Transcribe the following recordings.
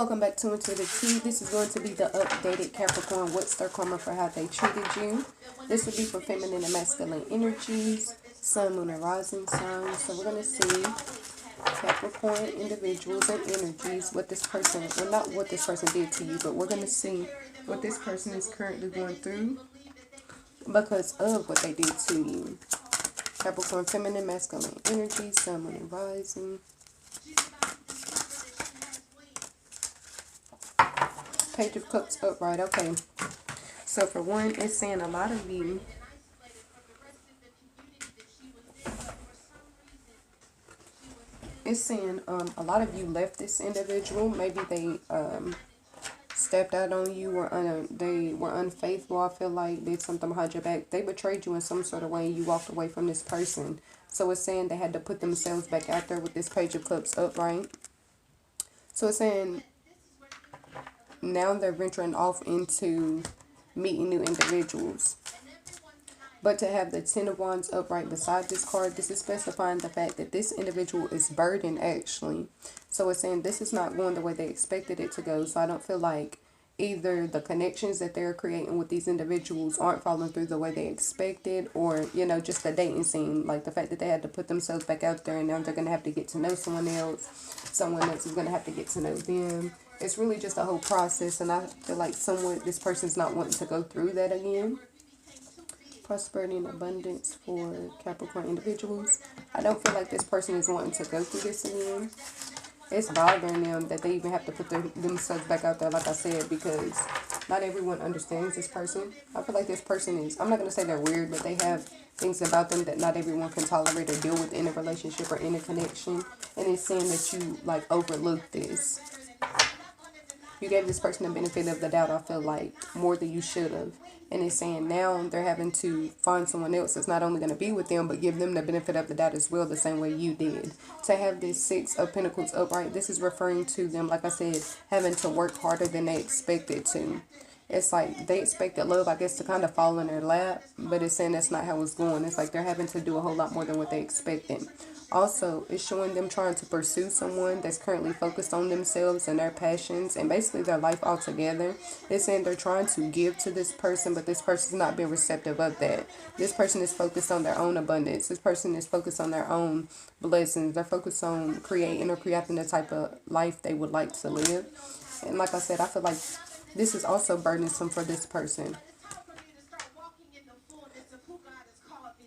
Welcome back to Into the Tea. This is going to be the updated Capricorn. What's their karma for how they treated you? This would be for feminine and masculine energies, sun, moon, and rising signs. So we're going to see Capricorn individuals and energies, what this person, well, not what this person did to you, but we're going to see what this person is currently going through because of what they did to you. Capricorn, feminine, masculine energies, sun, moon, and rising. Page of Cups upright. Okay. So for one, it's saying a lot of you a lot of you left this individual. Maybe they stepped out on you or they were unfaithful. I feel like did something behind your back. They betrayed you in some sort of way. You walked away from this person. So it's saying they had to put themselves back out there with this Page of Cups upright. So it's saying now they're venturing off into meeting new individuals. But to have the Ten of Wands upright beside this card, this is specifying the fact that this individual is burdened actually. So it's saying this is not going the way they expected it to go. So I don't feel like either the connections that they're creating with these individuals aren't following through the way they expected, or, you know, just the dating scene. Like the fact that they had to put themselves back out there and now they're going to have to get to know someone else. Someone else is going to have to get to know them. It's really just a whole process, and I feel like somewhat this person's not wanting to go through that again. Prosperity and abundance for Capricorn individuals. I don't feel like this person is wanting to go through this again. It's bothering them that they even have to put themselves back out there, like I said, because not everyone understands this person. I feel like this person is, I'm not going to say they're weird, but they have things about them that not everyone can tolerate or deal with in a relationship or in a connection. And it's saying that you, like, overlook this. You gave this person the benefit of the doubt, I feel like, more than you should have. And it's saying now they're having to find someone else that's not only going to be with them, but give them the benefit of the doubt as well, the same way you did. To have this Six of Pentacles upright, this is referring to them, like I said, having to work harder than they expected to. It's like they expected love, I guess, to kind of fall in their lap, but it's saying that's not how it's going. It's like they're having to do a whole lot more than what they expected. Also, it's showing them trying to pursue someone that's currently focused on themselves and their passions and basically their life altogether. It's saying they're trying to give to this person, but this person's not being receptive of that. This person is focused on their own abundance. This person is focused on their own blessings. They're focused on creating the type of life they would like to live. And like I said, I feel like this is also burdensome for this person.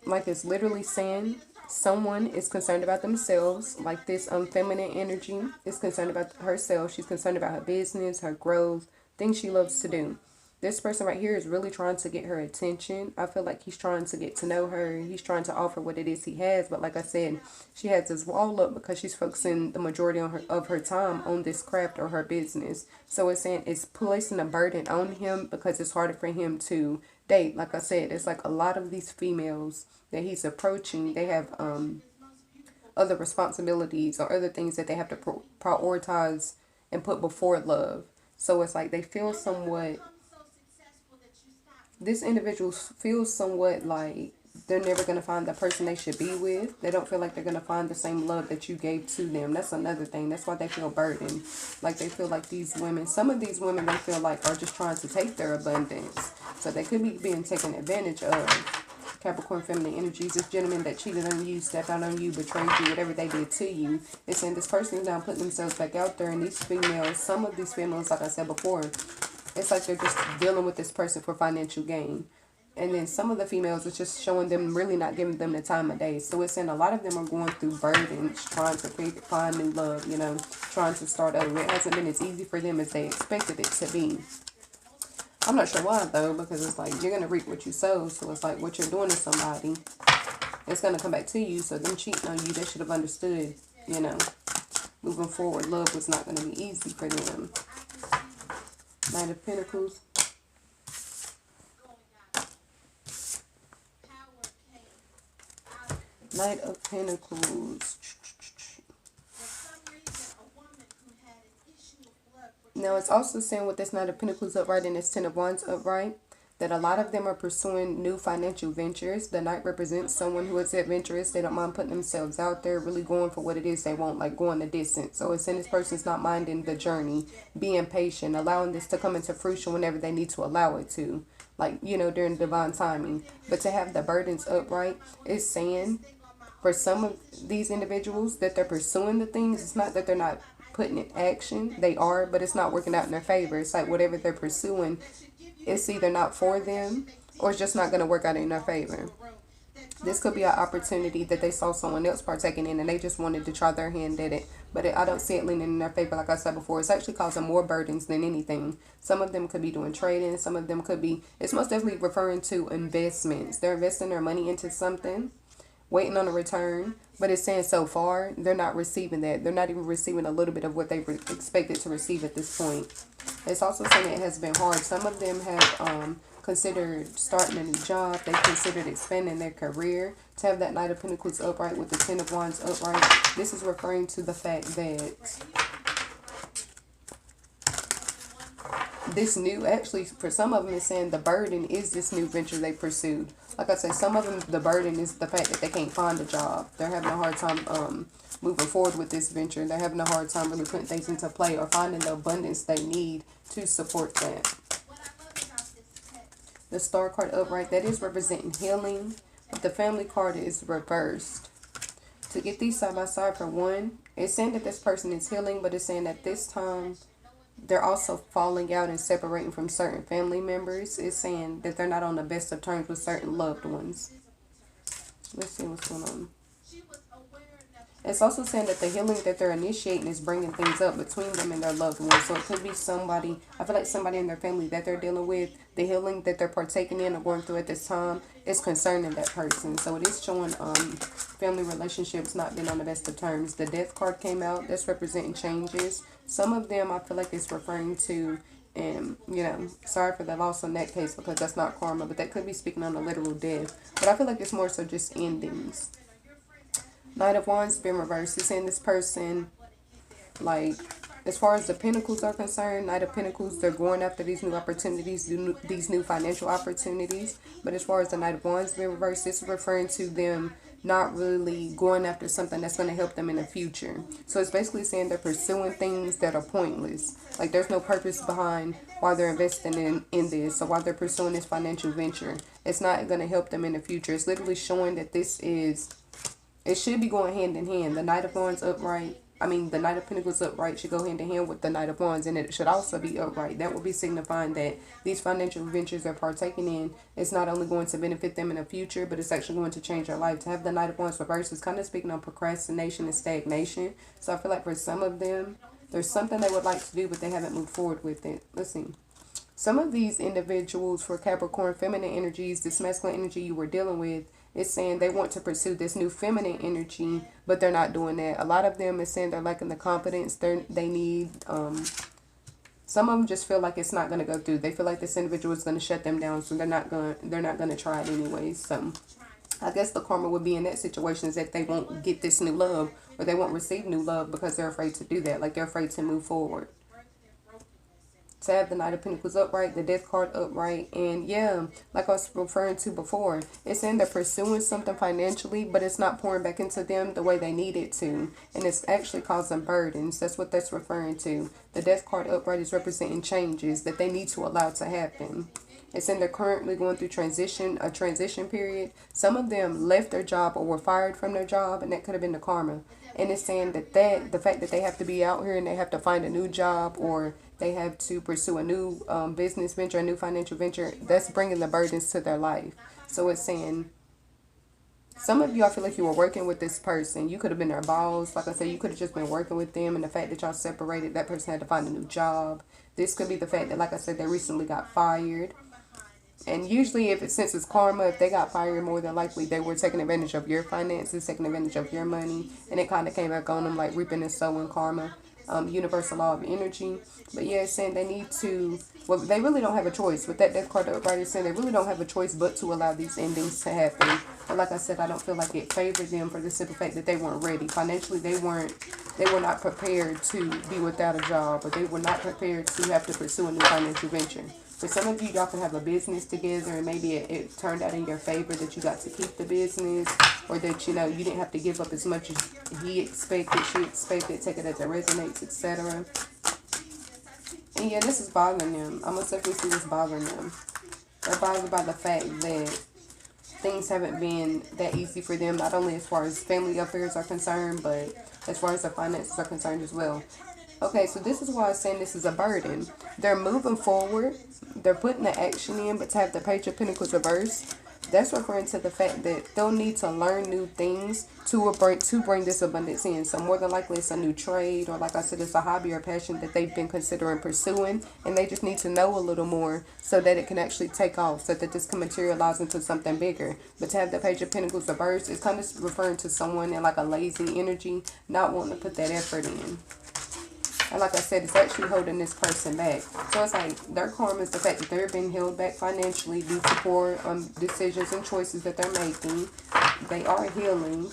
Like it's literally saying someone is concerned about themselves, like this feminine energy is concerned about herself. She's concerned about her business, her growth, things she loves to do. This person right here is really trying to get her attention. I feel like he's trying to get to know her. He's trying to offer what it is he has. But like I said, she has this wall up because she's focusing the majority of her time on this craft or her business. So it's saying it's placing a burden on him because it's harder for him to date. Like I said, it's like a lot of these females that he's approaching, they have other responsibilities or other things that they have to prioritize and put before love. So it's like they feel somewhat, this individual feels somewhat like they're never going to find the person they should be with. They don't feel like they're going to find the same love that you gave to them. That's another thing. That's why they feel burdened. Like they feel like these women, some of these women they feel like are just trying to take their abundance. So they could be being taken advantage of. Capricorn feminine energies, this gentleman that cheated on you, stepped out on you, betrayed you, whatever they did to you, it's saying this person is now putting themselves back out there. And these females, some of these females, like I said before, it's like they're just dealing with this person for financial gain. And then some of the females, it's just showing them really not giving them the time of day. So it's saying a lot of them are going through burdens, trying to find new love, you know, trying to start over. It hasn't been as easy for them as they expected it to be. I'm not sure why, though, because it's like you're going to reap what you sow. So it's like what you're doing to somebody, it's going to come back to you. So them cheating on you, they should have understood, you know, moving forward, love was not going to be easy for them. Knight of Pentacles. Knight of Pentacles. Now, it's also saying with this Knight of Pentacles upright and this Ten of Wands upright, that a lot of them are pursuing new financial ventures. The Knight represents someone who is adventurous. They don't mind putting themselves out there, really going for what it is they want, like going the distance. So it's in this person's not minding the journey, being patient, allowing this to come into fruition whenever they need to allow it to, like, you know, during divine timing. But to have the burdens upright is saying for some of these individuals that they're pursuing the things. It's not that they're not putting in action. They are, but it's not working out in their favor. It's like whatever they're pursuing, it's either not for them or it's just not going to work out in their favor. This could be an opportunity that they saw someone else partaking in and they just wanted to try their hand at it. But I don't see it leaning in their favor. Like I said before, it's actually causing more burdens than anything. Some of them could be doing trading. Some of them could be, it's most definitely referring to investments. They're investing their money into something, waiting on a return. But it's saying so far, they're not receiving that. They're not even receiving a little bit of what they expected to receive at this point. It's also saying it has been hard. Some of them have considered starting a new job. They considered expanding their career. To have that Knight of Pentacles upright with the Ten of Wands upright, this is referring to the fact that this new, actually for some of them it's saying the burden is this new venture they pursued. Like I said, some of them the burden is the fact that they can't find a job. They're having a hard time moving forward with this venture. They're having a hard time really putting things into play or finding the abundance they need to support that. The Star card upright, that is representing healing, but the Family card is reversed. To get these side by side, for one, it's saying that this person is healing, but it's saying that this time they're also falling out and separating from certain family members. It's saying that they're not on the best of terms with certain loved ones. Let's see what's going on. It's also saying that the healing that they're initiating is bringing things up between them and their loved ones. So it could be somebody, I feel like somebody in their family that they're dealing with. The healing that they're partaking in or going through at this time is concerning that person. So it is showing family relationships not being on the best of terms. The Death card came out. That's representing changes. Some of them I feel like it's referring to, and you know, sorry for the loss in that case because that's not karma, but that could be speaking on a literal death. But I feel like it's more so just endings. Knight of Wands been reversed. It's saying this person, like, as far as the Pentacles are concerned, Knight of Pentacles, they're going after these new opportunities, these new financial opportunities. But as far as the Knight of Wands being reversed, this is referring to them not really going after something that's going to help them in the future. So it's basically saying they're pursuing things that are pointless. Like there's no purpose behind why they're investing in this or why they're pursuing this financial venture. It's not going to help them in the future. It's literally showing that this is, it should be going hand in hand. The Knight of Wands upright, the Knight of Pentacles upright should go hand in hand with the Knight of Wands, and it should also be upright. That will be signifying that these financial ventures they're partaking in is not only going to benefit them in the future, but it's actually going to change their life. To have the Knight of Wands reversed is kind of speaking on procrastination and stagnation. So I feel like for some of them, there's something they would like to do, but they haven't moved forward with it. Let's see. Some of these individuals, for Capricorn, feminine energies, this masculine energy you were dealing with, it's saying they want to pursue this new feminine energy, but they're not doing that. A lot of them is saying they're lacking the confidence they need. Some of them just feel like it's not going to go through. They feel like this individual is going to shut them down, so they're not going to try it anyways. So I guess the karma would be in that situation is that they won't get this new love or they won't receive new love because they're afraid to do that. Like they're afraid to move forward. To have the Knight of Pentacles upright, the Death card upright, and yeah, like I was referring to before, it's saying they're pursuing something financially, but it's not pouring back into them the way they need it to, and it's actually causing burdens. That's what that's referring to. The Death card upright is representing changes that they need to allow to happen. It's saying they're currently going through a transition period. Some of them left their job or were fired from their job, and that could have been the karma. And it's saying that the fact that they have to be out here and they have to find a new job or they have to pursue a new business venture, a new financial venture, that's bringing the burdens to their life. So it's saying some of you, I feel like you were working with this person. You could have been their boss. Like I said, you could have just been working with them. And the fact that y'all separated, that person had to find a new job. This could be the fact that, like I said, they recently got fired. And usually since it's karma, if they got fired, more than likely they were taking advantage of your finances, taking advantage of your money. And it kind of came back on them like reaping and sowing karma. Universal law of energy. But yeah, it's saying they need to, well, they really don't have a choice. With that Death card upright, it's saying they really don't have a choice but to allow these endings to happen. But like I said, I don't feel like it favored them for the simple fact that they weren't ready. Financially, they were not prepared to be without a job, or they were not prepared to have to pursue a new financial venture. For some of you, y'all can have a business together, and maybe it turned out in your favor that you got to keep the business, or that, you know, you didn't have to give up as much as he expected, she expected, take it as it resonates, etc. And yeah, this is bothering them. I'm going to definitely see what's bothering them. They're bothered by the fact that things haven't been that easy for them, not only as far as family affairs are concerned, but as far as their finances are concerned as well. Okay, so this is why I'm saying this is a burden. They're moving forward. They're putting the action in, but to have the Page of Pentacles reversed, that's referring to the fact that they'll need to learn new things to bring this abundance in. So more than likely it's a new trade, or like I said, it's a hobby or passion that they've been considering pursuing, and they just need to know a little more so that it can actually take off, so that this can materialize into something bigger. But to have the Page of Pentacles reversed, it's kind of referring to someone in like a lazy energy, not wanting to put that effort in. And like I said, it's actually holding this person back. So it's like their karma is the fact that they're being held back financially due to poor decisions and choices that they're making. They are healing,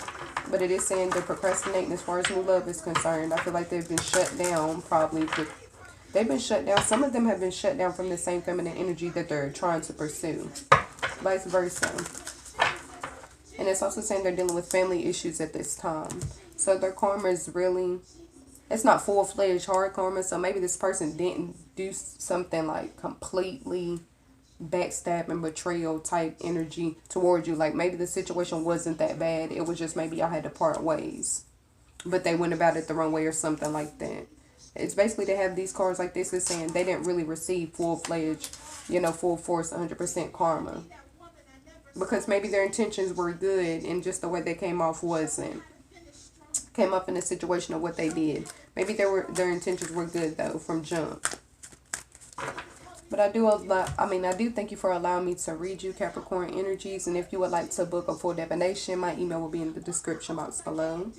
but it is saying they're procrastinating as far as new love is concerned. I feel like they've been shut down probably. They've been shut down. Some of them have been shut down from the same feminine energy that they're trying to pursue. Vice versa. And it's also saying they're dealing with family issues at this time. So their karma is really... it's not full-fledged hard karma, so maybe this person didn't do something like completely backstabbing, betrayal type energy towards you. Like maybe the situation wasn't that bad. It was just maybe y'all had to part ways, but they went about it the wrong way or something like that. It's basically to have these cards like this is saying they didn't really receive full-fledged, you know, full force, 100% karma. Because maybe their intentions were good and just the way they came off wasn't. Came up in a situation of what they did. Maybe their intentions were good though from jump. But I do thank you for allowing me to read you, Capricorn energies. And if you would like to book a full divination, my email will be in the description box below.